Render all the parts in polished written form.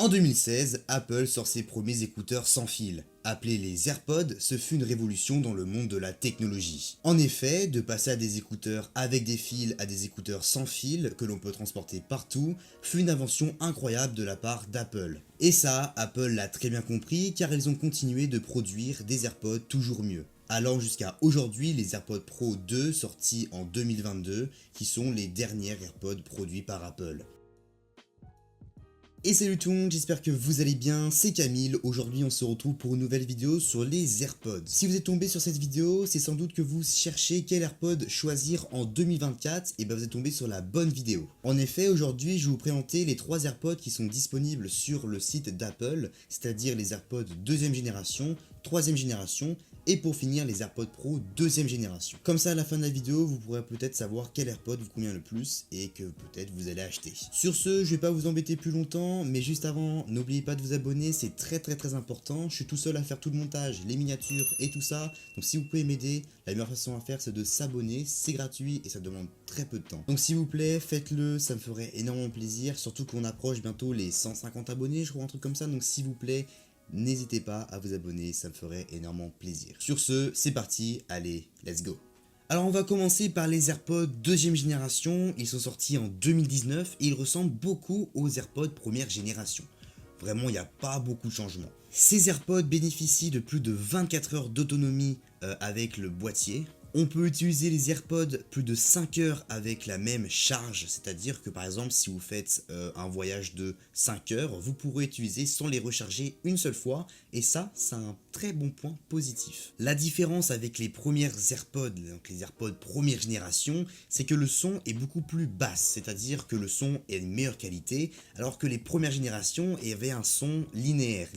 En 2016, Apple sort ses premiers écouteurs sans fil. Appelés les AirPods, ce fut une révolution dans le monde de la technologie. En effet, de passer à des écouteurs avec des fils à des écouteurs sans fil que l'on peut transporter partout, fut une invention incroyable de la part d'Apple. Et ça, Apple l'a très bien compris car ils ont continué de produire des AirPods toujours mieux. Allant jusqu'à aujourd'hui les AirPods Pro 2 sortis en 2022 qui sont les derniers AirPods produits par Apple. Et salut tout le monde, j'espère que vous allez bien, c'est Camille. Aujourd'hui on se retrouve pour une nouvelle vidéo sur les AirPods. Si vous êtes tombé sur cette vidéo, c'est sans doute que vous cherchez quel AirPod choisir en 2024, et bien vous êtes tombé sur la bonne vidéo. En effet, aujourd'hui je vais vous présenter les 3 AirPods qui sont disponibles sur le site d'Apple, c'est-à-dire les AirPods 2ème génération, 3ème génération, et pour finir les AirPods Pro 2ème génération. Comme ça à la fin de la vidéo, vous pourrez peut-être savoir quel AirPod vous convient le plus et que peut-être vous allez acheter. Sur ce, je vais pas vous embêter plus longtemps, mais juste avant, n'oubliez pas de vous abonner, c'est très important. Je suis tout seul à faire tout le montage, les miniatures et tout ça, donc si vous pouvez m'aider, la meilleure façon à faire c'est de s'abonner, c'est gratuit et ça demande très peu de temps. Donc s'il vous plaît, faites-le, ça me ferait énormément plaisir, surtout qu'on approche bientôt les 150 abonnés, je crois, un truc comme ça, donc s'il vous plaît, n'hésitez pas à vous abonner, ça me ferait énormément plaisir. Sur ce, c'est parti, allez, let's go. Alors on va commencer par les AirPods 2ème génération, ils sont sortis en 2019 et ils ressemblent beaucoup aux AirPods 1ère génération. Vraiment, il n'y a pas beaucoup de changements. Ces AirPods bénéficient de plus de 24 heures d'autonomie avec le boîtier. On peut utiliser les AirPods plus de 5 heures avec la même charge, c'est-à-dire que par exemple si vous faites un voyage de 5 heures, vous pourrez utiliser sans les recharger une seule fois, et ça, c'est un très bon point positif. La différence avec les premières AirPods, donc les AirPods 1ère génération, c'est que le son est beaucoup plus basse, c'est-à-dire que le son est de meilleure qualité, alors que les premières générations avaient un son linéaire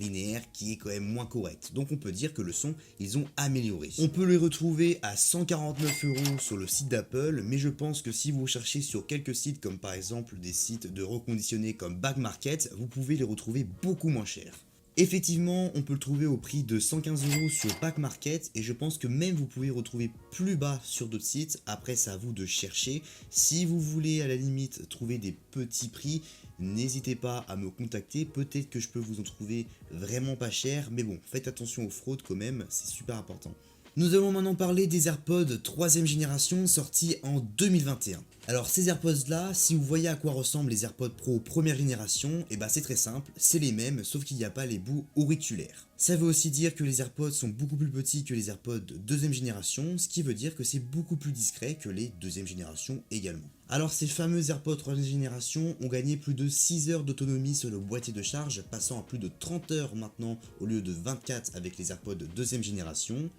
qui est quand même moins correct. Donc on peut dire que le son, ils ont amélioré. On peut les retrouver à 149 € sur le site d'Apple, mais je pense que si vous cherchez sur quelques sites comme par exemple des sites de reconditionnés comme Back Market, vous pouvez les retrouver beaucoup moins cher. Effectivement, on peut le trouver au prix de 115 € sur Back Market, et je pense que même vous pouvez retrouver plus bas sur d'autres sites. Après, c'est à vous de chercher. Si vous voulez à la limite trouver des petits prix, n'hésitez pas à me contacter, peut-être que je peux vous en trouver vraiment pas cher, mais bon, faites attention aux fraudes quand même, c'est super important. Nous allons maintenant parler des AirPods 3ème génération sortis en 2021. Alors ces AirPods là, si vous voyez à quoi ressemblent les AirPods Pro 1ère génération, et bah c'est très simple, c'est les mêmes sauf qu'il n'y a pas les bouts auriculaires. Ça veut aussi dire que les AirPods sont beaucoup plus petits que les AirPods 2ème génération, ce qui veut dire que c'est beaucoup plus discret que les 2ème génération également. Alors ces fameux AirPods 3ème génération ont gagné plus de 6 heures d'autonomie sur le boîtier de charge, passant à plus de 30 heures maintenant au lieu de 24 avec les AirPods 2ème génération.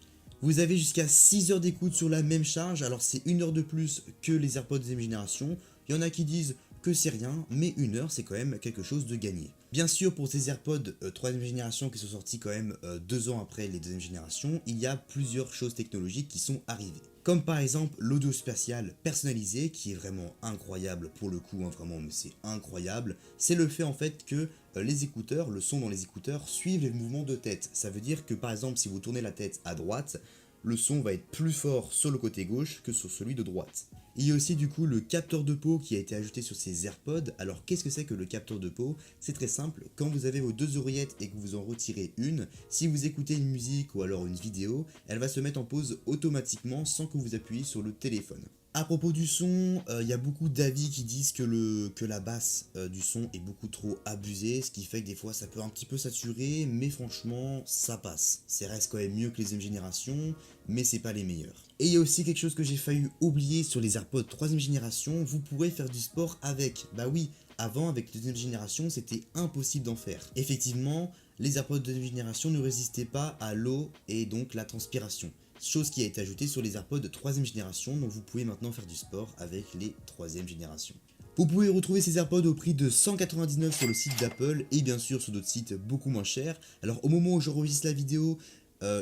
Vous avez jusqu'à 6 heures d'écoute sur la même charge, alors c'est 1 heure de plus que les AirPods 2ème génération. Il y en a qui disent que c'est rien, mais 1 heure c'est quand même quelque chose de gagné. Bien sûr, pour ces AirPods 3ème génération qui sont sortis quand même 2 ans après les 2ème génération, il y a plusieurs choses technologiques qui sont arrivées. Comme par exemple l'audio spatial personnalisé qui est vraiment incroyable pour le coup, hein, vraiment mais c'est incroyable. C'est le fait en fait que les écouteurs, le son dans les écouteurs suivent les mouvements de tête. Ça veut dire que par exemple si vous tournez la tête à droite, le son va être plus fort sur le côté gauche que sur celui de droite. Il y a aussi du coup le capteur de peau qui a été ajouté sur ces AirPods. Alors qu'est-ce que c'est que le capteur de peau? C'est très simple, quand vous avez vos 2 oreillettes et que vous en retirez une, si vous écoutez une musique ou alors une vidéo, elle va se mettre en pause automatiquement sans que vous appuyiez sur le téléphone. À propos du son, il y a beaucoup d'avis qui disent que la basse du son est beaucoup trop abusée, ce qui fait que des fois ça peut un petit peu saturer, mais franchement ça passe. Ça reste quand même mieux que les 2ème génération, mais c'est pas les meilleurs. Et il y a aussi quelque chose que j'ai failli oublier sur les AirPods 3ème génération, vous pourrez faire du sport avec. Bah oui, avant avec les 2ème génération c'était impossible d'en faire. Effectivement, les AirPods 2ème génération ne résistaient pas à l'eau et donc la transpiration. Chose qui a été ajoutée sur les AirPods de 3ème génération, donc vous pouvez maintenant faire du sport avec les 3ème génération. Vous pouvez retrouver ces AirPods au prix de 199 sur le site d'Apple et bien sûr sur d'autres sites beaucoup moins chers. Alors au moment où j'enregistre la vidéo,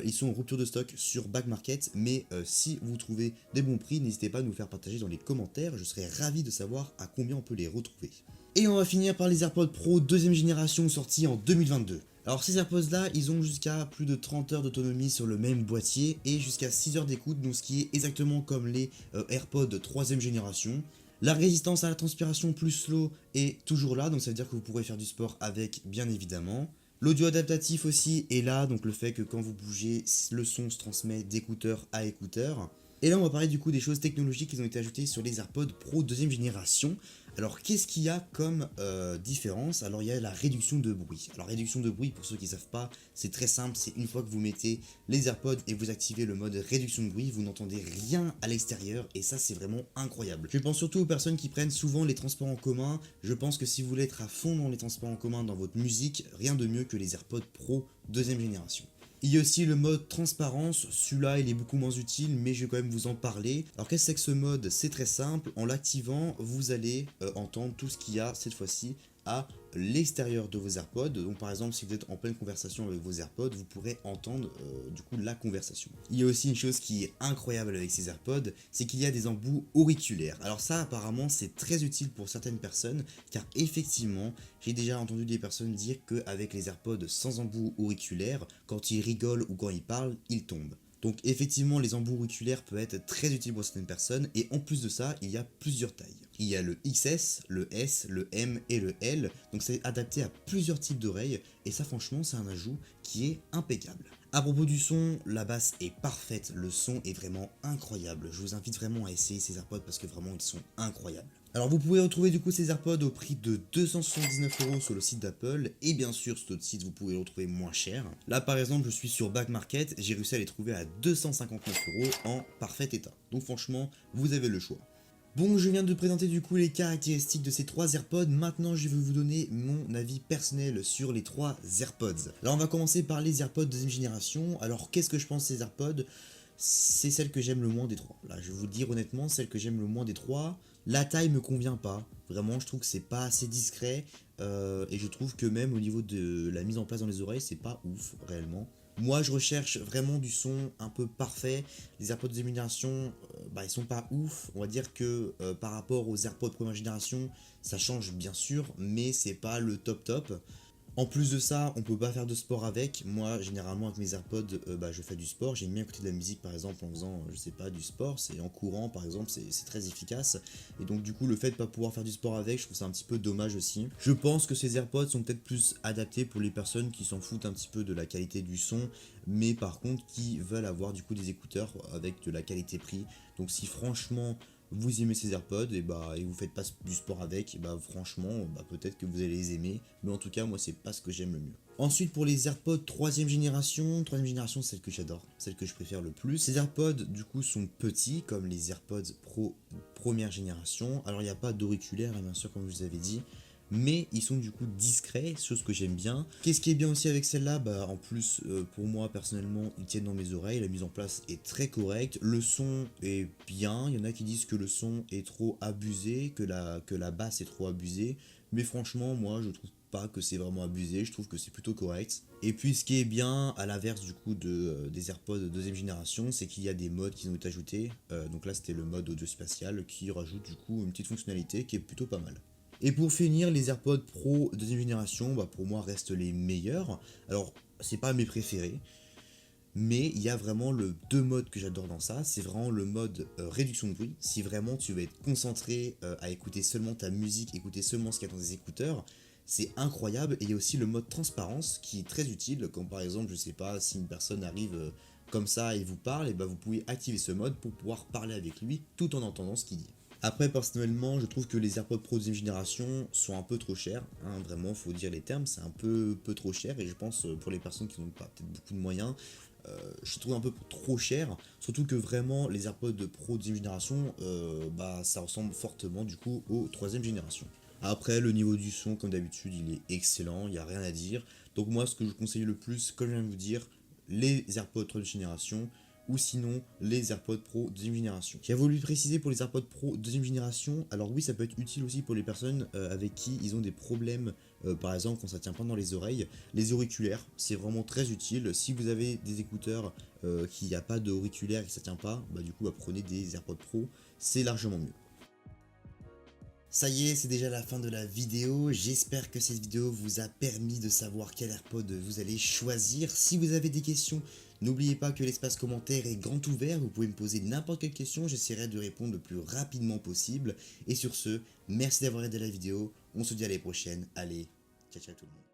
ils sont en rupture de stock sur Back Market, mais si vous trouvez des bons prix, n'hésitez pas à nous le faire partager dans les commentaires, je serais ravi de savoir à combien on peut les retrouver. Et on va finir par les AirPods Pro 2ème génération sortis en 2022. Alors ces AirPods là, ils ont jusqu'à plus de 30 heures d'autonomie sur le même boîtier et jusqu'à 6 heures d'écoute, donc ce qui est exactement comme les AirPods 3ème génération. La résistance à la transpiration plus slow est toujours là, donc ça veut dire que vous pourrez faire du sport avec, bien évidemment. L'audio adaptatif aussi est là, donc le fait que quand vous bougez, le son se transmet d'écouteur à écouteur. Et là, on va parler du coup des choses technologiques qui ont été ajoutées sur les AirPods Pro deuxième génération. Alors, qu'est-ce qu'il y a comme différence? Alors, il y a la réduction de bruit. Alors, réduction de bruit, pour ceux qui ne savent pas, c'est très simple. C'est une fois que vous mettez les AirPods et vous activez le mode réduction de bruit, vous n'entendez rien à l'extérieur et ça, c'est vraiment incroyable. Je pense surtout aux personnes qui prennent souvent les transports en commun. Je pense que si vous voulez être à fond dans les transports en commun, dans votre musique, rien de mieux que les AirPods Pro deuxième génération. Il y a aussi le mode transparence, celui-là il est beaucoup moins utile mais je vais quand même vous en parler. Alors qu'est-ce que c'est que ce mode? C'est très simple, en l'activant vous allez entendre tout ce qu'il y a cette fois-ci à l'extérieur de vos AirPods. Donc par exemple si vous êtes en pleine conversation avec vos AirPods, vous pourrez entendre du coup la conversation. Il y a aussi une chose qui est incroyable avec ces AirPods, c'est qu'il y a des embouts auriculaires. Alors ça apparemment c'est très utile pour certaines personnes car effectivement j'ai déjà entendu des personnes dire qu'avec les AirPods sans embout auriculaire, quand ils rigolent ou quand ils parlent, ils tombent. Donc effectivement les embouts auriculaires peuvent être très utiles pour certaines personnes et en plus de ça il y a plusieurs tailles. Il y a le XS, le S, le M et le L, donc c'est adapté à plusieurs types d'oreilles et ça franchement c'est un ajout qui est impeccable. A propos du son, la basse est parfaite, le son est vraiment incroyable. Je vous invite vraiment à essayer ces AirPods parce que vraiment ils sont incroyables. Alors vous pouvez retrouver du coup ces AirPods au prix de 279 € sur le site d'Apple et bien sûr sur d'autres sites vous pouvez les retrouver moins cher. Là par exemple je suis sur Back Market, j'ai réussi à les trouver à 259 € en parfait état. Donc franchement vous avez le choix. Bon, je viens de présenter du coup les caractéristiques de ces trois AirPods, maintenant je vais vous donner mon avis personnel sur les trois AirPods. Alors on va commencer par les AirPods deuxième génération. Alors qu'est-ce que je pense de ces AirPods? C'est celle que j'aime le moins des trois. Là je vais vous le dire honnêtement, celle que j'aime le moins des trois. La taille me convient pas, vraiment je trouve que c'est pas assez discret et je trouve que même au niveau de la mise en place dans les oreilles c'est pas ouf réellement. Moi, je recherche vraiment du son un peu parfait. Les AirPods deuxième génération, ils sont pas ouf. On va dire que par rapport aux AirPods première génération, ça change bien sûr, mais c'est pas le top top. En plus de ça, on peut pas faire de sport avec. Moi, généralement, avec mes AirPods, je fais du sport. J'aime bien écouter de la musique, par exemple, en faisant, je sais pas, du sport. C'est en courant, par exemple, c'est très efficace. Et donc, du coup, le fait de pas pouvoir faire du sport avec, je trouve ça un petit peu dommage aussi. Je pense que ces AirPods sont peut-être plus adaptés pour les personnes qui s'en foutent un petit peu de la qualité du son, mais par contre, qui veulent avoir du coup des écouteurs avec de la qualité prix. Donc, si franchement vous aimez ces AirPods et vous faites pas du sport avec, franchement peut-être que vous allez les aimer, mais en tout cas moi c'est pas ce que j'aime le mieux. Ensuite pour les AirPods troisième génération, c'est celle que j'adore, celle que je préfère le plus. Ces AirPods du coup sont petits comme les AirPods Pro première génération, alors il n'y a pas d'auriculaire bien sûr comme je vous avais dit, mais ils sont du coup discrets, chose que j'aime bien. Qu'est-ce qui est bien aussi avec celle-là? En plus, pour moi personnellement, ils tiennent dans mes oreilles, la mise en place est très correcte, le son est bien, il y en a qui disent que le son est trop abusé, que la basse est trop abusée, mais franchement, moi je trouve pas que c'est vraiment abusé, je trouve que c'est plutôt correct. Et puis ce qui est bien, à l'inverse du coup des AirPods de deuxième génération, c'est qu'il y a des modes qui ont été ajoutés, donc là c'était le mode audio spatial qui rajoute du coup une petite fonctionnalité qui est plutôt pas mal. Et pour finir, les AirPods Pro deuxième génération, pour moi, restent les meilleurs. Alors, c'est pas mes préférés, mais il y a vraiment le deux modes que j'adore dans ça. C'est vraiment le mode réduction de bruit. Si vraiment tu veux être concentré à écouter seulement ta musique, écouter seulement ce qu'il y a dans tes écouteurs, c'est incroyable. Et il y a aussi le mode transparence qui est très utile. Quand par exemple, je sais pas, si une personne arrive comme ça et vous parle, et vous pouvez activer ce mode pour pouvoir parler avec lui tout en entendant ce qu'il dit. Après, personnellement, je trouve que les AirPods Pro deuxième génération sont un peu trop chers. Vraiment, faut dire les termes, c'est un peu trop cher. Et je pense pour les personnes qui n'ont pas peut-être beaucoup de moyens, je trouve un peu trop cher. Surtout que vraiment, les AirPods Pro deuxième génération, ça ressemble fortement du coup aux troisième génération. Après, le niveau du son, comme d'habitude, il est excellent, il n'y a rien à dire. Donc moi, ce que je conseille le plus, comme je viens de vous dire, les AirPods troisième génération, ou sinon les AirPods Pro deuxième génération. J'ai voulu préciser pour les AirPods Pro deuxième génération, alors oui ça peut être utile aussi pour les personnes avec qui ils ont des problèmes, par exemple quand ça tient pas dans les oreilles, les auriculaires, c'est vraiment très utile. Si vous avez des écouteurs qui n'y a pas d'auriculaire et que ça tient pas, du coup prenez des AirPods Pro, c'est largement mieux. Ça y est, c'est déjà la fin de la vidéo. J'espère que cette vidéo vous a permis de savoir quel AirPod vous allez choisir. Si vous avez des questions, N'oubliez pas que l'espace commentaire est grand ouvert, vous pouvez me poser n'importe quelle question, j'essaierai de répondre le plus rapidement possible. Et sur ce, merci d'avoir aidé la vidéo, on se dit à la prochaine, allez, ciao ciao tout le monde.